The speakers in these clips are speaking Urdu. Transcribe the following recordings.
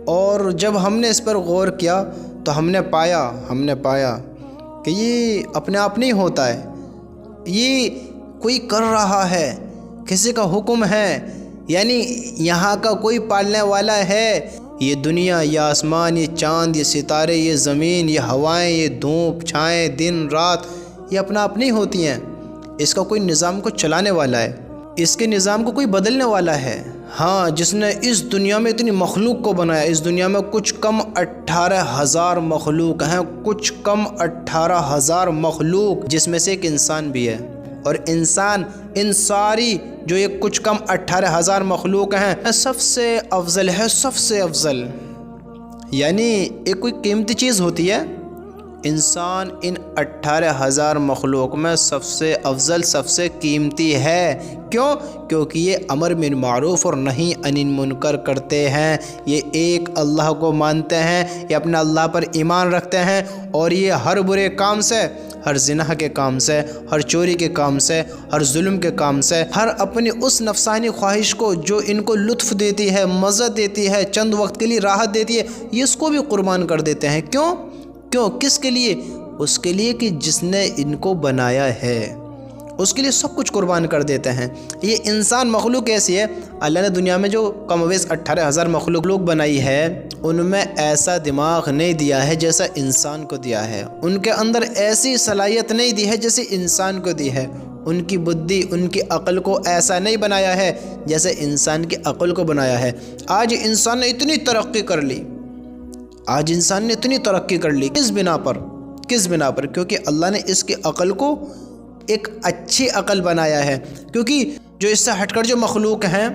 اور جب ہم نے اس پر غور کیا تو ہم نے پایا کہ یہ اپنے آپ نہیں ہوتا ہے، یہ کوئی کر رہا ہے، کسی کا حکم ہے، یعنی یہاں کا کوئی پالنے والا ہے۔ یہ دنیا، یہ آسمان، یہ چاند، یہ ستارے، یہ زمین، یہ ہوائیں، یہ دھوپ چھائیں، دن رات، یہ اپنا آپ نہیں ہوتی ہیں، اس کا کوئی نظام کو چلانے والا ہے، اس کے نظام کو کوئی بدلنے والا ہے۔ ہاں، جس نے اس دنیا میں اتنی مخلوق کو بنایا، اس دنیا میں کچھ کم 18,000 مخلوق ہیں، کچھ کم 18,000 مخلوق، جس میں سے ایک انسان بھی ہے۔ اور انسان ان ساری جو یہ کچھ کم 18,000 مخلوق ہیں سب سے افضل ہے، سب سے افضل، یعنی ایک کوئی قیمتی چیز ہوتی ہے، انسان ان 18,000 مخلوق میں سب سے افضل، سب سے قیمتی ہے۔ کیوں؟ کیونکہ یہ امر بالمعروف اور نہی عن المنکر کرتے ہیں، یہ ایک اللہ کو مانتے ہیں، یہ اپنے اللہ پر ایمان رکھتے ہیں، اور یہ ہر برے کام سے، ہر زنا کے کام سے، ہر چوری کے کام سے، ہر ظلم کے کام سے، ہر اپنی اس نفسانی خواہش کو جو ان کو لطف دیتی ہے، مزہ دیتی ہے، چند وقت کے لیے راحت دیتی ہے، یہ اس کو بھی قربان کر دیتے ہیں۔ کیوں؟ کس کے لیے؟ اس کے لیے کہ جس نے ان کو بنایا ہے، اس کے لیے سب کچھ قربان کر دیتے ہیں۔ یہ انسان مخلوق ایسی ہے، اللہ نے دنیا میں جو کم و بیش 18,000 مخلوق بنائی ہے، ان میں ایسا دماغ نہیں دیا ہے جیسا انسان کو دیا ہے، ان کے اندر ایسی صلاحیت نہیں دی ہے جیسے انسان کو دی ہے، ان کی بدھی، ان کی عقل کو ایسا نہیں بنایا ہے جیسے انسان کی عقل کو بنایا ہے۔ آج انسان نے اتنی ترقی کر لی، کس بنا پر؟ کیونکہ اللہ نے اس کی عقل کو ایک اچھی عقل بنایا ہے۔ کیونکہ جو اس سے ہٹ کر جو مخلوق ہیں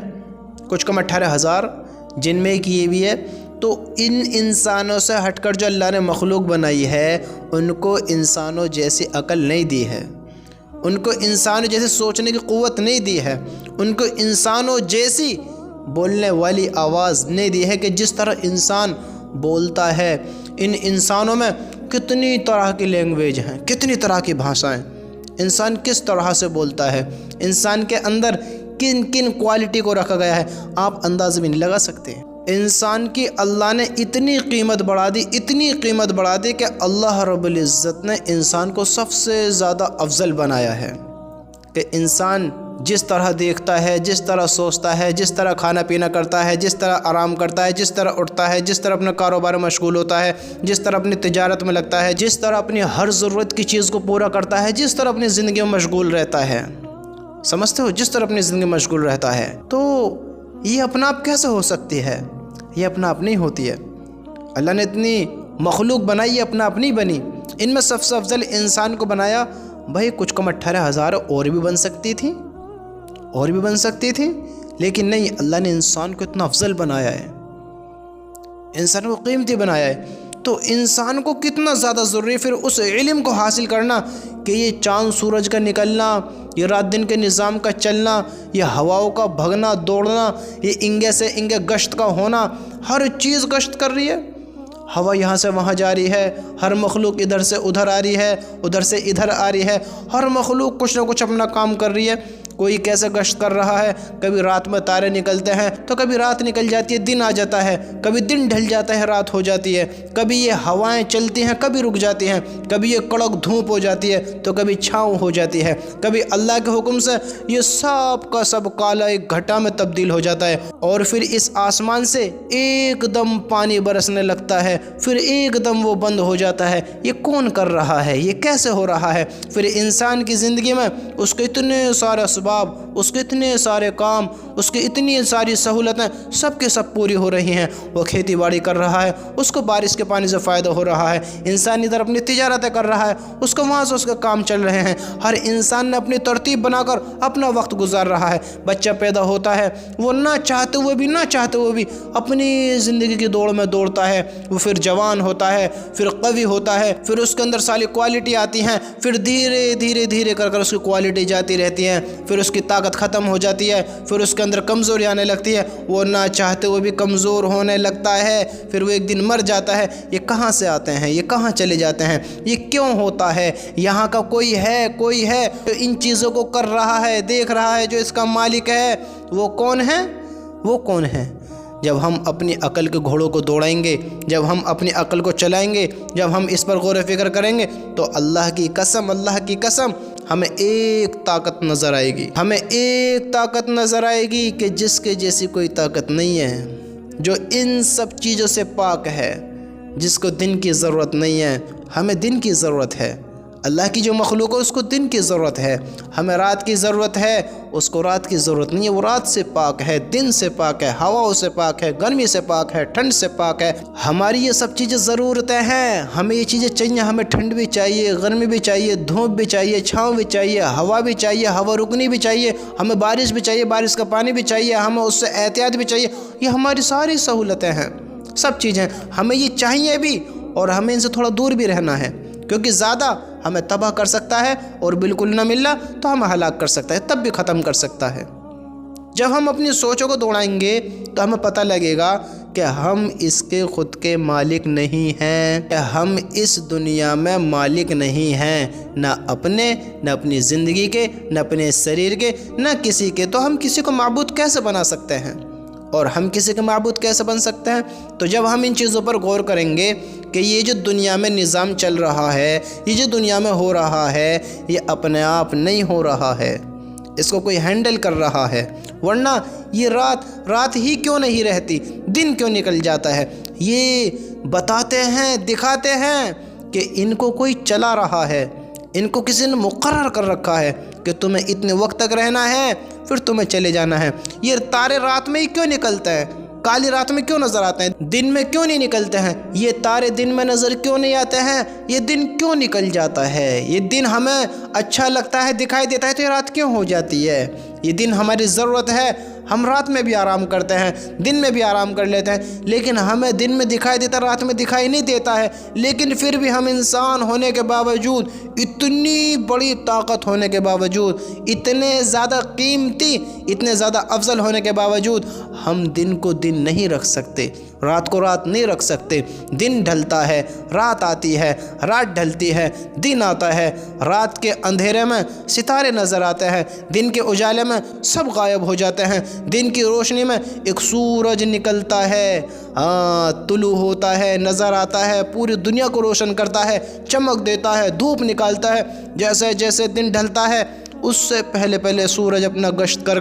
کچھ کم 18,000، جن میں ایک یہ بھی ہے، تو ان انسانوں سے ہٹ کر جو اللہ نے مخلوق بنائی ہے، ان کو انسانوں جیسی عقل نہیں دی ہے، ان کو انسانوں جیسے سوچنے کی قوت نہیں دی ہے، ان کو انسانوں جیسی بولنے والی آواز نہیں دی ہے کہ جس طرح انسان بولتا ہے۔ ان انسانوں میں کتنی طرح کی لینگویج ہیں، کتنی طرح کی بھاشائیں، انسان کس طرح سے بولتا ہے، انسان کے اندر کن کن کوالٹی کو رکھا گیا ہے، آپ اندازہ بھی نہیں لگا سکتے۔ انسان کی اللہ نے اتنی قیمت بڑھا دی کہ اللہ رب العزت نے انسان کو سب سے زیادہ افضل بنایا ہے، کہ انسان جس طرح دیکھتا ہے، جس طرح سوچتا ہے، جس طرح کھانا پینا کرتا ہے، جس طرح آرام کرتا ہے، جس طرح اٹھتا ہے، جس طرح اپنے کاروبار میں مشغول ہوتا ہے، جس طرح اپنی تجارت میں لگتا ہے، جس طرح اپنی ہر ضرورت کی چیز کو پورا کرتا ہے، جس طرح اپنی زندگی میں مشغول رہتا ہے، سمجھتے ہو؟ جس طرح اپنی زندگی میں مشغول رہتا ہے، تو یہ اپنا آپ کیسے ہو سکتی ہے؟ یہ اپنا آپ نہیں ہوتی ہے۔ اللہ نے اتنی مخلوق بنائی، یہ اپنا آپ نہیں بنی۔ ان میں سب سے افضل انسان کو بنایا، بھائی کچھ کم 18,000 اور بھی بن سکتی تھی، لیکن نہیں، اللہ نے انسان کو اتنا افضل بنایا ہے، انسان کو قیمتی بنایا ہے۔ تو انسان کو کتنا زیادہ ضروری پھر اس علم کو حاصل کرنا کہ یہ چاند سورج کا نکلنا، یہ رات دن کے نظام کا چلنا، یہ ہواؤں کا بھگنا دوڑنا، یہ انگے سے انگے گشت کا ہونا، ہر چیز گشت کر رہی ہے، ہوا یہاں سے وہاں جا رہی ہے، ہر مخلوق ادھر سے ادھر آ رہی ہے، ادھر سے ادھر آ رہی ہے، ہر مخلوق کچھ نہ کچھ اپنا کام کر رہی ہے۔ کوئی کیسے گشت کر رہا ہے، کبھی رات میں تارے نکلتے ہیں تو کبھی رات نکل جاتی ہے، دن آ جاتا ہے، کبھی دن ڈھل جاتا ہے، رات ہو جاتی ہے، کبھی یہ ہوائیں چلتی ہیں، کبھی رک جاتی ہیں، کبھی یہ کڑک دھوپ ہو جاتی ہے تو کبھی چھاؤں ہو جاتی ہے، کبھی اللہ کے حکم سے یہ سب کا سب کالا ایک گھٹا میں تبدیل ہو جاتا ہے، اور پھر اس آسمان سے ایک دم پانی برسنے لگتا ہے، پھر ایک دم وہ بند ہو جاتا ہے۔ یہ کون کر رہا ہے؟ یہ کیسے ہو رہا ہے؟ پھر انسان کی زندگی میں اس کے اتنے سارے اسباب، اس کے اتنے سارے کام، اس کی اتنی ساری سہولتیں سب کے سب پوری ہو رہی ہیں۔ وہ کھیتی باڑی کر رہا ہے، اس کو بارش کے پانی سے فائدہ ہو رہا ہے، انسان ادھر اپنی تجارتیں کر رہا ہے، اس کو وہاں سے اس کے کام چل رہے ہیں، ہر انسان نے اپنی ترتیب بنا کر اپنا وقت گزار رہا ہے۔ بچہ پیدا ہوتا ہے، وہ نہ چاہتے ہوئے بھی اپنی زندگی کی دوڑ میں دوڑتا ہے، وہ پھر جوان ہوتا ہے، پھر قوی ہوتا ہے، پھر اس کے اندر ساری کوالٹی آتی ہیں، پھر دھیرے کر اس کی کوالٹی جاتی رہتی ہے، پھر اس کی طاقت ختم ہو جاتی ہے، پھر اس کے اندر کمزوری آنے لگتی ہے، وہ نہ چاہتے ہوئے بھی کمزور ہونے لگتا ہے، پھر وہ ایک دن مر جاتا ہے۔ یہ کہاں سے آتے ہیں؟ یہ کہاں چلے جاتے ہیں؟ یہ کیوں ہوتا ہے؟ یہاں کا کوئی ہے جو ان چیزوں کو کر رہا ہے، دیکھ رہا ہے، جو اس کا مالک ہے، وہ کون ہے؟ جب ہم اپنی عقل کے گھوڑوں کو دوڑائیں گے، جب ہم اپنی عقل کو چلائیں گے، جب ہم اس پر غور و فکر کریں گے، تو اللہ کی قسم ہمیں ایک طاقت نظر آئے گی، ہمیں ایک طاقت نظر آئے گی کہ جس کے جیسی کوئی طاقت نہیں ہے، جو ان سب چیزوں سے پاک ہے، جس کو دن کی ضرورت نہیں ہے۔ ہمیں دن کی ضرورت ہے، اللہ کی جو مخلوق ہے اس کو دن کی ضرورت ہے، ہمیں رات کی ضرورت ہے، اس کو رات کی ضرورت نہیں ہے۔ وہ رات سے پاک ہے، دن سے پاک ہے، ہواؤں سے پاک ہے، گرمی سے پاک ہے، ٹھنڈ سے پاک ہے۔ ہماری یہ سب چیزیں ضرورتیں ہیں، ہمیں یہ چیزیں چاہیے، ہمیں ٹھنڈ بھی چاہیے، گرمی بھی چاہیے، دھوپ بھی چاہیے، چھاؤں بھی چاہیے، ہوا بھی چاہیے، ہوا رکنی بھی چاہیے، ہمیں بارش بھی چاہیے، بارش کا پانی بھی چاہیے، ہمیں اس سے احتیاط بھی چاہیے۔ یہ ہماری ساری سہولتیں ہیں، سب چیزیں ہمیں یہ چاہیے بھی، اور ہمیں ان سے تھوڑا دور بھی رہنا ہے، کیونکہ زیادہ ہمیں تباہ کر سکتا ہے، اور بالکل نہ ملنا تو ہمیں ہلاک کر سکتا ہے، تب بھی ختم کر سکتا ہے۔ جب ہم اپنی سوچوں کو دوڑائیں گے تو ہمیں پتہ لگے گا کہ ہم اس کے خود کے مالک نہیں ہیں، کہ ہم اس دنیا میں مالک نہیں ہیں، نہ اپنی زندگی کے، نہ اپنے شریر کے، نہ کسی کے۔ تو ہم کسی کو معبود کیسے بنا سکتے ہیں؟ اور ہم کسی کے معبود کیسے بن سکتے ہیں؟ تو جب ہم ان چیزوں پر غور کریں گے کہ یہ جو دنیا میں نظام چل رہا ہے، یہ جو دنیا میں ہو رہا ہے، یہ اپنے آپ نہیں ہو رہا ہے، اس کو کوئی ہینڈل کر رہا ہے، ورنہ یہ رات ہی کیوں نہیں رہتی، دن کیوں نکل جاتا ہے؟ یہ بتاتے ہیں، دکھاتے ہیں کہ ان کو کوئی چلا رہا ہے، ان کو کسی نے مقرر کر رکھا ہے کہ تمہیں اتنے وقت تک رہنا ہے، پھر تمہیں چلے جانا ہے۔ یہ تارے رات میں ہی کیوں نکلتے ہیں؟ کالی رات میں کیوں نظر آتے ہیں؟ دن میں کیوں نہیں نکلتے ہیں؟ یہ تارے دن میں نظر کیوں نہیں آتے ہیں؟ یہ دن کیوں نکل جاتا ہے؟ یہ دن ہمیں اچھا لگتا ہے، دکھائی دیتا ہے، تو یہ رات کیوں ہو جاتی ہے؟ یہ دن ہماری ضرورت ہے، ہم رات میں بھی آرام کرتے ہیں، دن میں بھی آرام کر لیتے ہیں، لیکن ہمیں دن میں دکھائی دیتا، رات میں دکھائی نہیں دیتا ہے۔ لیکن پھر بھی ہم انسان ہونے کے باوجود، اتنی بڑی طاقت ہونے کے باوجود، اتنے زیادہ قیمتی، اتنے زیادہ افضل ہونے کے باوجود، ہم دن کو دن نہیں رکھ سکتے، رات کو رات نہیں رکھ سکتے۔ دن ڈھلتا ہے، رات آتی ہے، رات ڈھلتی ہے، دن آتا ہے، رات کے اندھیرے میں ستارے نظر آتے ہیں، دن کے اجالے میں سب غائب ہو جاتے ہیں، دن کی روشنی میں ایک سورج نکلتا ہے، طلوع ہوتا ہے، نظر آتا ہے، پوری دنیا کو روشن کرتا ہے، چمک دیتا ہے، دھوپ نکالتا ہے۔ جیسے جیسے دن ڈھلتا ہے اس سے پہلے سورج اپنا گشت کر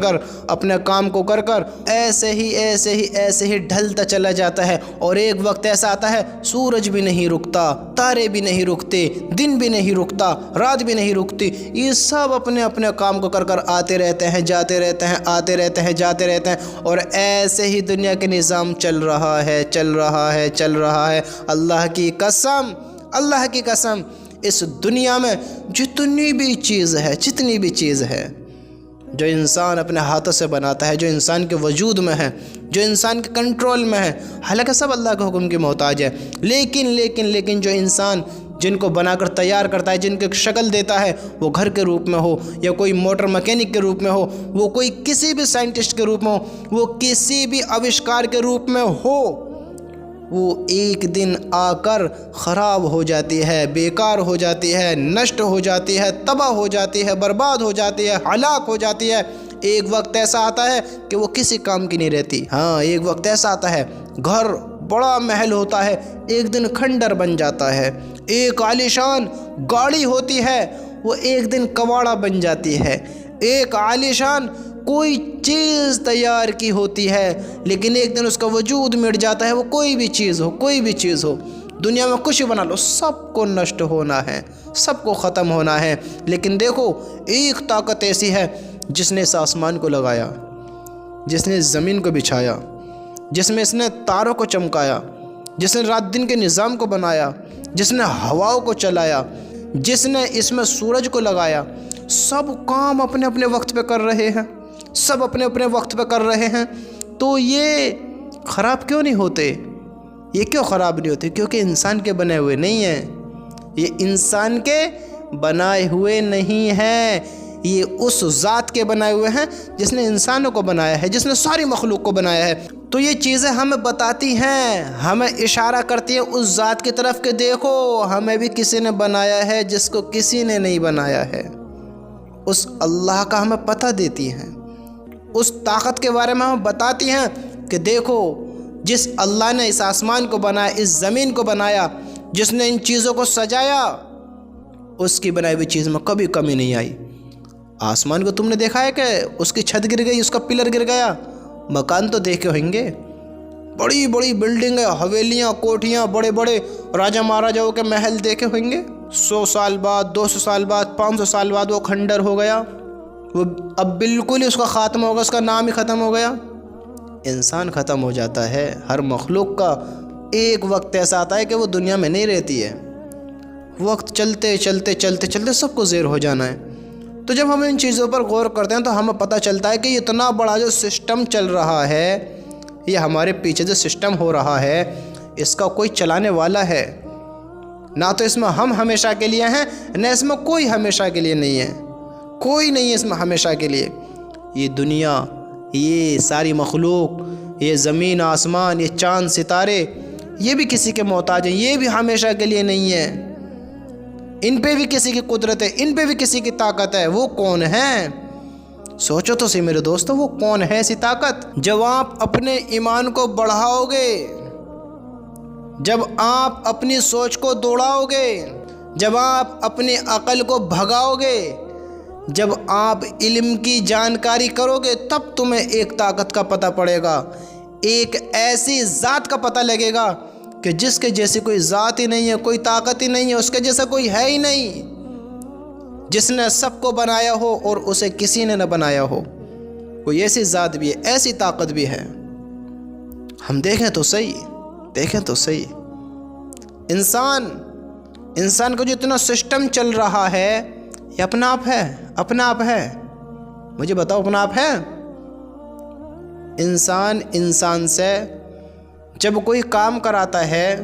اپنے کام کو کر ایسے ہی ڈھلتا چلا جاتا ہے، اور ایک وقت ایسا آتا ہے سورج بھی نہیں رکتا، تارے بھی نہیں رکتے، دن بھی نہیں رکتا، رات بھی نہیں رکتی، یہ سب اپنے کام کو کر آتے رہتے ہیں، جاتے رہتے ہیں، آتے رہتے ہیں، جاتے رہتے ہیں، اور ایسے ہی دنیا کے نظام چل رہا ہے۔ اللہ کی قسم، اس دنیا میں جتنی بھی چیز ہے جو انسان اپنے ہاتھوں سے بناتا ہے، جو انسان کے وجود میں ہے، جو انسان کے کنٹرول میں ہے، حالانکہ سب اللہ کے حکم کی محتاج ہے، لیکن جو انسان جن کو بنا کر تیار کرتا ہے، جن کی شکل دیتا ہے، وہ گھر کے روپ میں ہو، یا کوئی موٹر مکینک کے روپ میں ہو، وہ کوئی کسی بھی سائنٹسٹ کے روپ میں ہو، وہ کسی بھی آوشکار کے روپ میں ہو، وہ ایک دن آ کر خراب ہو جاتی ہے، بیکار ہو جاتی ہے، نشٹ ہو جاتی ہے، تباہ ہو جاتی ہے، برباد ہو جاتی ہے، ہلاک ہو جاتی ہے۔ ایک وقت ایسا آتا ہے کہ وہ کسی کام کی نہیں رہتی۔ ایک وقت ایسا آتا ہے، گھر بڑا محل ہوتا ہے، ایک دن کھنڈر بن جاتا ہے۔ ایک عالیشان گاڑی ہوتی ہے، وہ ایک دن کباڑہ بن جاتی ہے۔ ایک عالیشان کوئی چیز تیار کی ہوتی ہے، لیکن ایک دن اس کا وجود مٹ جاتا ہے، وہ کوئی بھی چیز ہو، دنیا میں کچھ بنا لو، سب کو نشٹ ہونا ہے، سب کو ختم ہونا ہے۔ لیکن دیکھو، ایک طاقت ایسی ہے جس نے اس آسمان کو لگایا، جس نے زمین کو بچھایا، جس میں اس نے تاروں کو چمکایا، جس نے رات دن کے نظام کو بنایا، جس نے ہواؤں کو چلایا، جس نے اس میں سورج کو لگایا۔ سب کام اپنے وقت پہ کر رہے ہیں، سب اپنے وقت پہ کر رہے ہیں، تو یہ خراب کیوں نہیں ہوتے؟ یہ کیوں خراب نہیں ہوتے؟ کیونکہ انسان کے بنائے ہوئے نہیں ہیں، یہ انسان کے بنائے ہوئے نہیں ہیں، یہ اس ذات کے بنائے ہوئے ہیں جس نے انسانوں کو بنایا ہے، جس نے ساری مخلوق کو بنایا ہے۔ تو یہ چیزیں ہمیں بتاتی ہیں، ہمیں اشارہ کرتی ہیں اس ذات کی طرف کہ دیکھو، ہمیں بھی کسی نے بنایا ہے جس کو کسی نے نہیں بنایا ہے۔ اس اللہ کا ہمیں پتہ دیتی ہیں، اس طاقت کے بارے میں ہمیں بتاتی ہیں کہ دیکھو جس اللہ نے اس آسمان کو بنایا، اس زمین کو بنایا، جس نے ان چیزوں کو سجایا، اس کی بنائی ہوئی چیز میں کبھی کمی نہیں آئی۔ آسمان کو تم نے دیکھا ہے کہ اس کی چھت گر گئی، اس کا پلر گر گیا؟ مکان تو دیکھے ہوئیں گے، بڑی بڑی بلڈنگیں، حویلیاں، کوٹھیاں، بڑے بڑے راجا مہاراجاؤں کے محل دیکھے ہوئیں گے۔ 100 سال بعد، 200 سال بعد، 500 سال بعد وہ کھنڈر ہو گیا، وہ اب بالکل ہی اس کا خاتمہ ہوگا، اس کا نام ہی ختم ہو گیا۔ انسان ختم ہو جاتا ہے، ہر مخلوق کا ایک وقت ایسا آتا ہے کہ وہ دنیا میں نہیں رہتی ہے، وقت چلتے چلتے چلتے چلتے سب کو زیر ہو جانا ہے۔ تو جب ہم ان چیزوں پر غور کرتے ہیں تو ہمیں پتہ چلتا ہے کہ اتنا بڑا جو سسٹم چل رہا ہے، یہ ہمارے پیچھے جو سسٹم ہو رہا ہے، اس کا کوئی چلانے والا ہے۔ نہ تو اس میں ہم ہمیشہ کے لیے ہیں، نہ اس میں کوئی ہمیشہ کے لیے نہیں ہے، کوئی نہیں ہے اس میں ہمیشہ کے لیے۔ یہ دنیا، یہ ساری مخلوق، یہ زمین آسمان، یہ چاند ستارے، یہ بھی کسی کے محتاج ہیں، یہ بھی ہمیشہ کے لیے نہیں ہے۔ ان پہ بھی کسی کی قدرت ہے، ان پہ بھی کسی کی طاقت ہے۔ وہ کون ہے؟ سوچو تو صحیح میرے دوستو، وہ کون ہے ایسی طاقت؟ جب آپ اپنے ایمان کو بڑھاؤ گے، جب آپ اپنی سوچ کو دوڑاؤ گے، جب آپ اپنی عقل کو بھگاؤ گے، جب آپ علم کی جانکاری کرو گے، تب تمہیں ایک طاقت کا پتہ پڑے گا، ایک ایسی ذات کا پتہ لگے گا کہ جس کے جیسی کوئی ذات ہی نہیں ہے، کوئی طاقت ہی نہیں ہے، اس کے جیسا کوئی ہے ہی نہیں، جس نے سب کو بنایا ہو اور اسے کسی نے نہ بنایا ہو۔ کوئی ایسی ذات بھی ہے، ایسی طاقت بھی ہے۔ ہم دیکھیں تو صحیح، دیکھیں تو صحیح، انسان کو جو اتنا سسٹم چل رہا ہے، یہ اپنا آپ ہے، اپنا آپ ہے؟ مجھے بتاؤ، اپنا آپ ہے؟ انسان سے جب کوئی کام کراتا ہے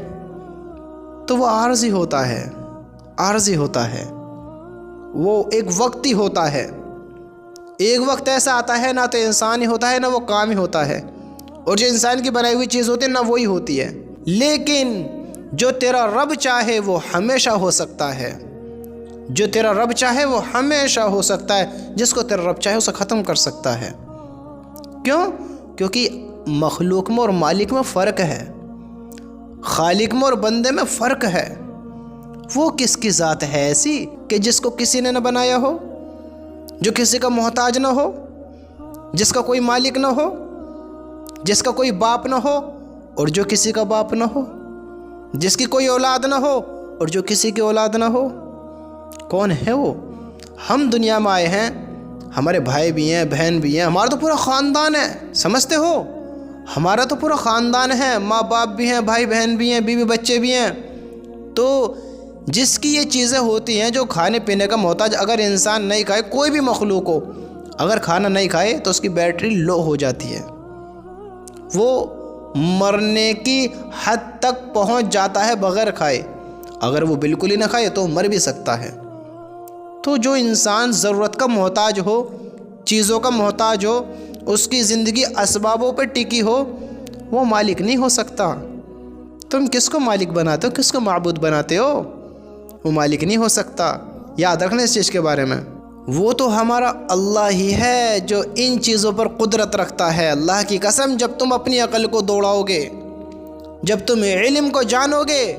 تو وہ عارضی ہوتا ہے، عارضی ہوتا ہے، وہ ایک وقتی ہوتا ہے۔ ایک وقت ایسا آتا ہے نہ تو انسان ہی ہوتا ہے نہ وہ کام ہی ہوتا ہے، اور جو انسان کی بنائی ہوئی چیز ہوتی ہے نہ وہی ہوتی ہے۔ لیکن جو تیرا رب چاہے وہ ہمیشہ ہو سکتا ہے، جو تیرا رب چاہے وہ ہمیشہ ہو سکتا ہے، جس کو تیرا رب چاہے اسے ختم کر سکتا ہے۔ کیوں؟ کیونکہ مخلوق میں اور مالک میں فرق ہے، خالق میں اور بندے میں فرق ہے۔ وہ کس کی ذات ہے ایسی کہ جس کو کسی نے نہ بنایا ہو، جو کسی کا محتاج نہ ہو، جس کا کوئی مالک نہ ہو، جس کا کوئی باپ نہ ہو اور جو کسی کا باپ نہ ہو، جس کی کوئی اولاد نہ ہو اور جو کسی کی اولاد نہ ہو؟ کون ہے وہ؟ ہم دنیا میں آئے ہیں، ہمارے بھائی بھی ہیں، بہن بھی ہیں، ہمارا تو پورا خاندان ہے، سمجھتے ہو؟ ہمارا تو پورا خاندان ہے، ماں باپ بھی ہیں، بھائی بہن بھی ہیں، بیوی بچے بھی ہیں۔ تو جس کی یہ چیزیں ہوتی ہیں، جو کھانے پینے کا محتاج، اگر انسان نہیں کھائے، کوئی بھی مخلوق ہو، اگر کھانا نہیں کھائے تو اس کی بیٹری لو ہو جاتی ہے، وہ مرنے کی حد تک پہنچ جاتا ہے بغیر کھائے۔ اگر وہ بالکل ہی نہ کھائے تو مر بھی سکتا ہے۔ تو جو انسان ضرورت کا محتاج ہو، چیزوں کا محتاج ہو، اس کی زندگی اسبابوں پہ ٹکی ہو، وہ مالک نہیں ہو سکتا۔ تم کس کو مالک بناتے ہو، کس کو معبود بناتے ہو؟ وہ مالک نہیں ہو سکتا، یاد رکھنا اس چیز کے بارے میں۔ وہ تو ہمارا اللہ ہی ہے جو ان چیزوں پر قدرت رکھتا ہے۔ اللہ کی قسم، جب تم اپنی عقل کو دوڑاؤ گے، جب تم علم کو جانو گے،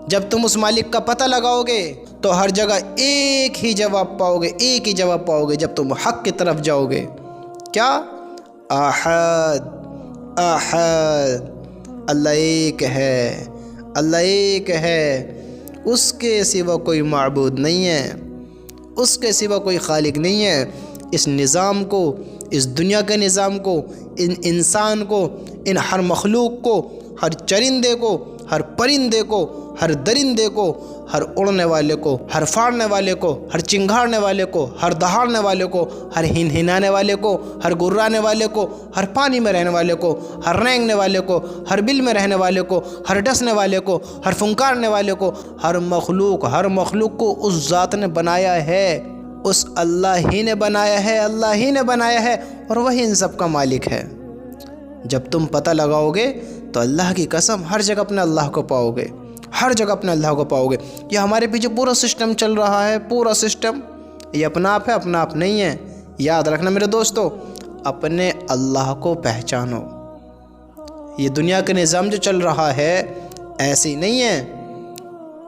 جب تم اس مالک کا پتہ لگاؤ گے، تو ہر جگہ ایک ہی جواب پاؤ گے، ایک ہی جواب پاؤ گے جب تم حق کی طرف جاؤ گے۔ کیا؟ احد، احد، اللہ ایک ہے، اللہ ایک ہے، اس کے سوا کوئی معبود نہیں ہے، اس کے سوا کوئی خالق نہیں ہے۔ اس نظام کو، اس دنیا کے نظام کو، ان انسان کو، ان ہر مخلوق کو، ہر چرندے کو، ہر پرندے کو، ہر درندے کو، ہر اڑنے والے کو، ہر پھاڑنے والے کو، ہر چنگھاڑنے والے کو، ہر دہاڑنے والے کو، ہر ہنہنانے والے کو، ہر گرانے والے کو، ہر پانی میں رہنے والے کو، ہر رینگنے والے کو، ہر بل میں رہنے والے کو، ہر ڈسنے والے کو، ہر پھنکارنے والے کو، ہر مخلوق کو اس ذات نے بنایا ہے، اس اللہ ہی نے بنایا ہے، اللہ ہی نے بنایا ہے، اور وہی ان سب کا مالک ہے۔ جب تم پتہ لگاؤ گے تو اللہ کی قسم ہر جگہ اپنے اللہ کو پاؤ گے، ہر جگہ اپنے اللہ کو پاؤ گے۔ یہ ہمارے پیچھے پورا سسٹم چل رہا ہے، پورا سسٹم، یہ اپنا آپ ہے، اپنا آپ نہیں ہے۔ یاد رکھنا میرے دوستو، اپنے اللہ کو پہچانو، یہ دنیا کا نظام جو چل رہا ہے ایسے ہی نہیں ہے۔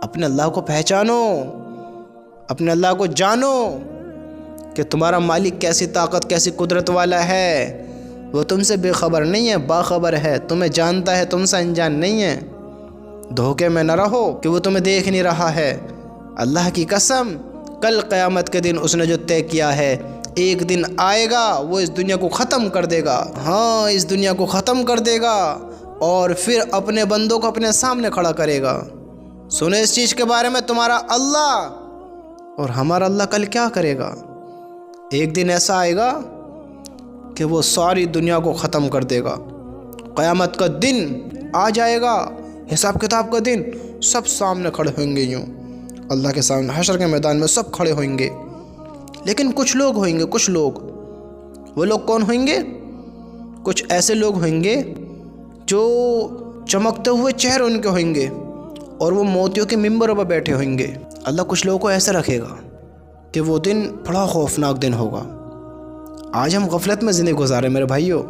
اپنے اللہ کو پہچانو، اپنے اللہ کو جانو کہ تمہارا مالک کیسی طاقت کیسی قدرت والا ہے۔ وہ تم سے بے خبر نہیں ہے، باخبر ہے، تمہیں جانتا ہے، تم سے انجان نہیں ہے۔ دھوکے میں نہ رہو کہ وہ تمہیں دیکھ نہیں رہا ہے۔ اللہ کی قسم کل قیامت کے دن اس نے جو طے کیا ہے، ایک دن آئے گا وہ اس دنیا کو ختم کر دے گا۔ ہاں، اس دنیا کو ختم کر دے گا اور پھر اپنے بندوں کو اپنے سامنے کھڑا کرے گا۔ سنو اس چیز کے بارے میں، تمہارا اللہ اور ہمارا اللہ کل کیا کرے گا۔ ایک دن ایسا آئے گا کہ وہ ساری دنیا کو ختم کر دے گا۔ قیامت کا دن آ جائے گا، حساب کتاب کا دن، سب سامنے کھڑے ہوئیں گے، یوں اللہ کے سامنے حشر کے میدان میں سب کھڑے ہوئیں گے۔ لیکن کچھ لوگ ہوئیں گے، کچھ لوگ، وہ لوگ کون ہوئیں گے؟ کچھ ایسے لوگ ہوئیں گے جو چمکتے ہوئے چہرے ان کے ہوئیں گے اور وہ موتیوں کے ممبروں پر بیٹھے ہوئیں گے۔ اللہ کچھ لوگوں کو ایسے رکھے گا کہ وہ دن بڑا خوفناک دن ہوگا۔ آج ہم غفلت میں زندگی گزارے میرے بھائیوں۔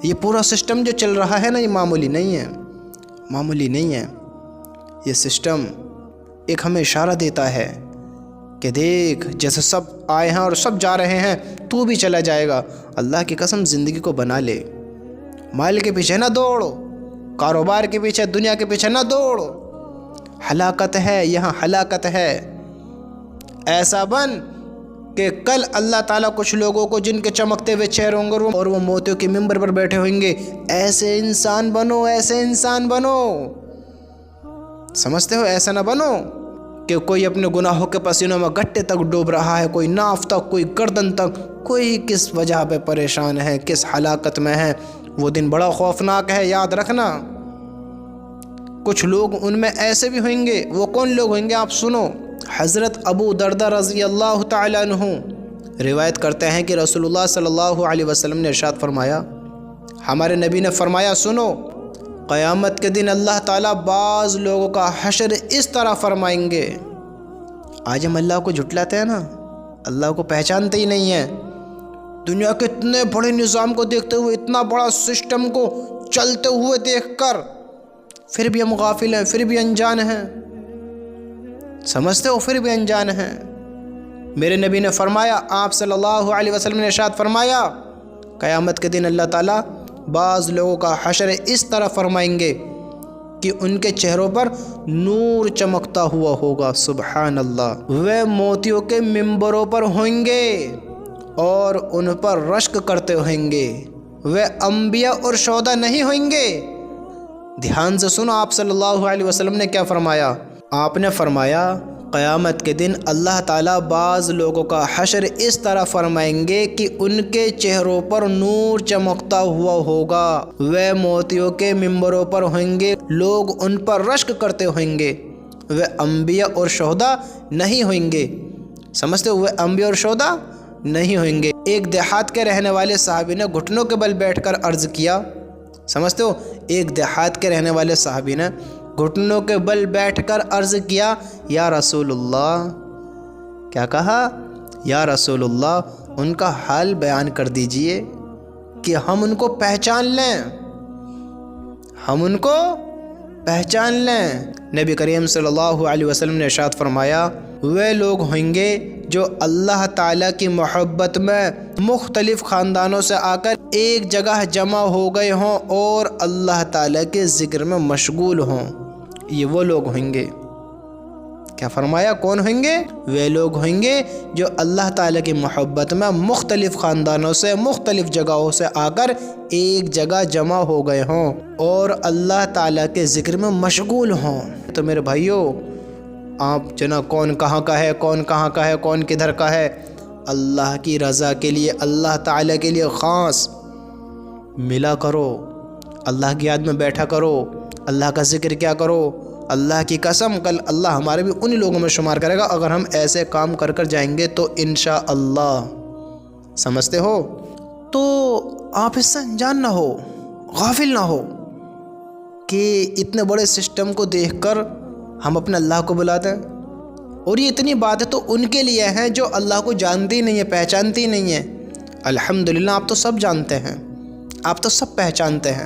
یہ پورا سسٹم جو چل رہا ہے نا، یہ معمولی نہیں ہے، معمولی نہیں ہے۔ یہ سسٹم ایک ہمیں اشارہ دیتا ہے کہ دیکھ، جیسے سب آئے ہیں اور سب جا رہے ہیں، تو بھی چلا جائے گا۔ اللہ کی قسم زندگی کو بنا لے، مال کے پیچھے نہ دوڑو، کاروبار کے پیچھے، دنیا کے پیچھے نہ دوڑو۔ ہلاکت ہے یہاں، ہلاکت ہے۔ ایسا بن کہ کل اللہ تعالیٰ کچھ لوگوں کو جن کے چمکتے ہوئے چہرے ہوں گے اور وہ موتیوں کے ممبر پر بیٹھے ہوئیں گے، ایسے انسان بنو، ایسے انسان بنو۔ سمجھتے ہو؟ ایسا نہ بنو کہ کوئی اپنے گناہوں کے پسینوں میں گٹے تک ڈوب رہا ہے، کوئی ناف تک، کوئی گردن تک، کوئی کس وجہ پہ پریشان ہے، کس ہلاکت میں ہے۔ وہ دن بڑا خوفناک ہے، یاد رکھنا۔ کچھ لوگ ان میں ایسے بھی ہوئیں گے۔ وہ کون لوگ ہوئیں گے آپ سنو۔ حضرت ابو دردہ رضی اللہ تعالیٰ عنہ روایت کرتے ہیں کہ رسول اللہ صلی اللہ علیہ وسلم نے ارشاد فرمایا، ہمارے نبی نے فرمایا، سنو، قیامت کے دن اللہ تعالیٰ بعض لوگوں کا حشر اس طرح فرمائیں گے۔ آج ہم اللہ کو جھٹلاتے ہیں نا، اللہ کو پہچانتے ہی نہیں ہیں۔ دنیا کے اتنے بڑے نظام کو دیکھتے ہوئے، اتنا بڑا سسٹم کو چلتے ہوئے دیکھ کر پھر بھی ہم غافل ہیں، پھر بھی انجان ہیں۔ سمجھتے ہو؟ پھر بھی انجان ہیں۔ میرے نبی نے فرمایا، آپ صلی اللہ علیہ وسلم نے ارشاد فرمایا، قیامت کے دن اللہ تعالیٰ بعض لوگوں کا حشر اس طرح فرمائیں گے کہ ان کے چہروں پر نور چمکتا ہوا ہوگا۔ سبحان اللہ۔ وہ موتیوں کے ممبروں پر ہوئیں گے اور ان پر رشک کرتے ہوئیں گے۔ وہ انبیاء اور شہداء نہیں ہوئیں گے۔ دھیان سے سنو، آپ صلی اللہ علیہ وسلم نے کیا فرمایا؟ آپ نے فرمایا، قیامت کے دن اللہ تعالیٰ بعض لوگوں کا حشر اس طرح فرمائیں گے کہ ان کے چہروں پر نور چمکتا ہوا ہوگا۔ وہ موتیوں کے ممبروں پر ہوئیں گے، لوگ ان پر رشک کرتے ہوئیں گے۔ وہ انبیاء اور شہداء نہیں ہوئیں گے۔ سمجھتے ہو؟ وہ انبیاء اور شہداء نہیں ہوئیں گے۔ ایک دیہات کے رہنے والے صحابی نے گھٹنوں کے بل بیٹھ کر عرض کیا، سمجھتے ہو؟ ایک دیہات کے رہنے والے صحابی نے گھٹنوں کے بل بیٹھ کر عرض کیا، یا رسول اللہ، کیا کہا؟ یا رسول اللہ، ان کا حال بیان کر دیجئے کہ ہم ان کو پہچان لیں، ہم ان کو پہچان لیں۔ نبی کریم صلی اللہ علیہ وسلم نے ارشاد فرمایا، وہ لوگ ہوئیں گے جو اللہ تعالیٰ کی محبت میں مختلف خاندانوں سے آ کر ایک جگہ جمع ہو گئے ہوں اور اللہ تعالیٰ کے ذکر میں مشغول ہوں۔ یہ وہ لوگ ہوئیں گے۔ کیا فرمایا؟ کون ہوئیں گے؟ وہ لوگ ہوئیں گے جو اللہ تعالیٰ کی محبت میں مختلف خاندانوں سے، مختلف جگہوں سے آ کر ایک جگہ جمع ہو گئے ہوں اور اللہ تعالیٰ کے ذکر میں مشغول ہوں۔ تو میرے بھائیوں، آپ جناب کون کہاں کا ہے، کون کہاں کا ہے، کون کدھر کا ہے، اللہ کی رضا کے لیے، اللہ تعالیٰ کے لیے خاص ملا کرو، اللہ کی یاد میں بیٹھا کرو، اللہ کا ذکر کیا کرو۔ اللہ کی قسم کل اللہ ہمارے بھی انہی لوگوں میں شمار کرے گا اگر ہم ایسے کام کر کر جائیں گے تو انشاءاللہ۔ سمجھتے ہو؟ تو آپ اس سے انجان نہ ہو، غافل نہ ہو کہ اتنے بڑے سسٹم کو دیکھ کر ہم اپنے اللہ کو بلاتے ہیں۔ اور یہ اتنی باتیں تو ان کے لیے ہیں جو اللہ کو جانتی نہیں ہیں، پہچانتی نہیں ہیں۔ الحمدللہ آپ تو سب جانتے ہیں، آپ تو سب پہچانتے ہیں،